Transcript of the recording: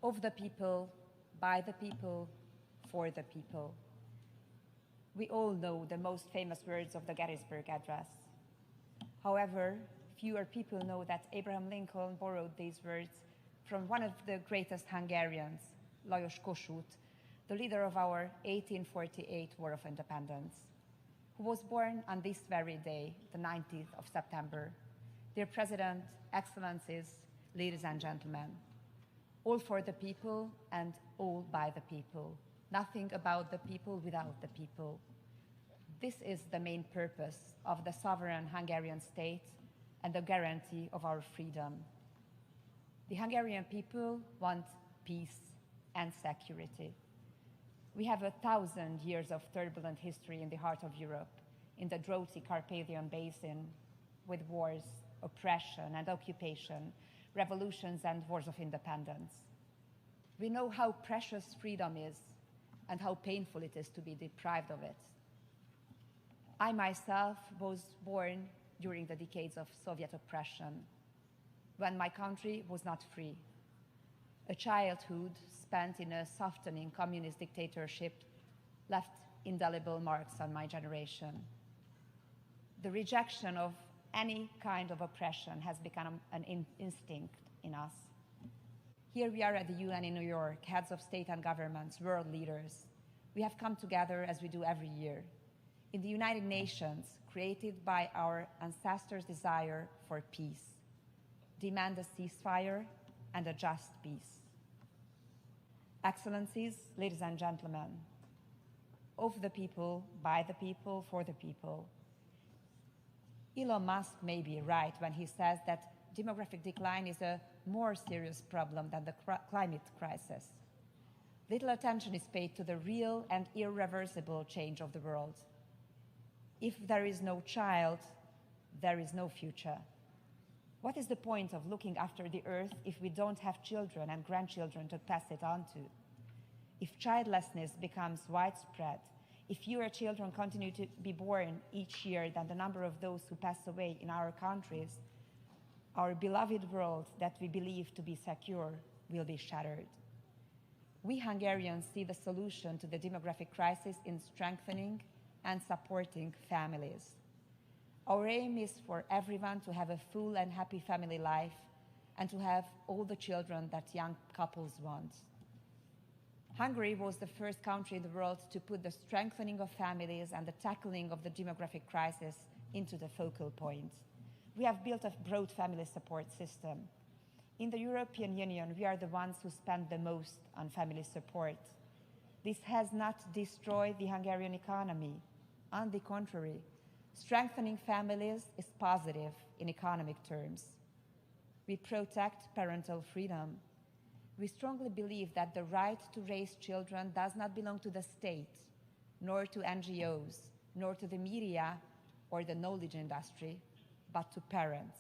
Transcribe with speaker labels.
Speaker 1: of the people, by the people, for the people. We all know the most famous words of the Gettysburg Address. However, fewer people know that Abraham Lincoln borrowed these words from one of the greatest Hungarians, Lajos Kossuth, the leader of our 1848 War of Independence, who was born on this very day, the 19th of September. Dear President, Excellencies, ladies and gentlemen, all for the people and all by the people. Nothing about the people without the people. This is the main purpose of the sovereign Hungarian state and the guarantee of our freedom. The Hungarian people want peace and security. We have 1,000 years of turbulent history in the heart of Europe, in the droughty Carpathian Basin, with wars, oppression and occupation, revolutions and wars of independence. We know how precious freedom is and how painful it is to be deprived of it. I myself was born during the decades of Soviet oppression, when my country was not free. A childhood spent in a softening communist dictatorship left indelible marks on my generation. The rejection of any kind of oppression has become an instinct in us. Here we are at the UN in New York, heads of state and governments, world leaders. We have come together as we do every year in the United Nations, created by our ancestors' desire for peace, demand a ceasefire and a just peace. Excellencies, ladies and gentlemen, of the people, by the people, for the people. Elon Musk may be right when he says that demographic decline is a more serious problem than the climate crisis. Little attention is paid to the real and irreversible change of the world. If there is no child, there is no future. What is the point of looking after the earth if we don't have children and grandchildren to pass it on to? If childlessness becomes widespread, if fewer children continue to be born each year than the number of those who pass away in our countries, our beloved world that we believe to be secure will be shattered. We Hungarians see the solution to the demographic crisis in strengthening and supporting families. Our aim is for everyone to have a full and happy family life and to have all the children that young couples want. Hungary was the first country in the world to put the strengthening of families and the tackling of the demographic crisis into the focal point. We have built a broad family support system. In the European Union, we are the ones who spend the most on family support. This has not destroyed the Hungarian economy. On the contrary, strengthening families is positive in economic terms. We protect parental freedom. We strongly believe that the right to raise children does not belong to the state, nor to NGOs, nor to the media or the knowledge industry, but to parents.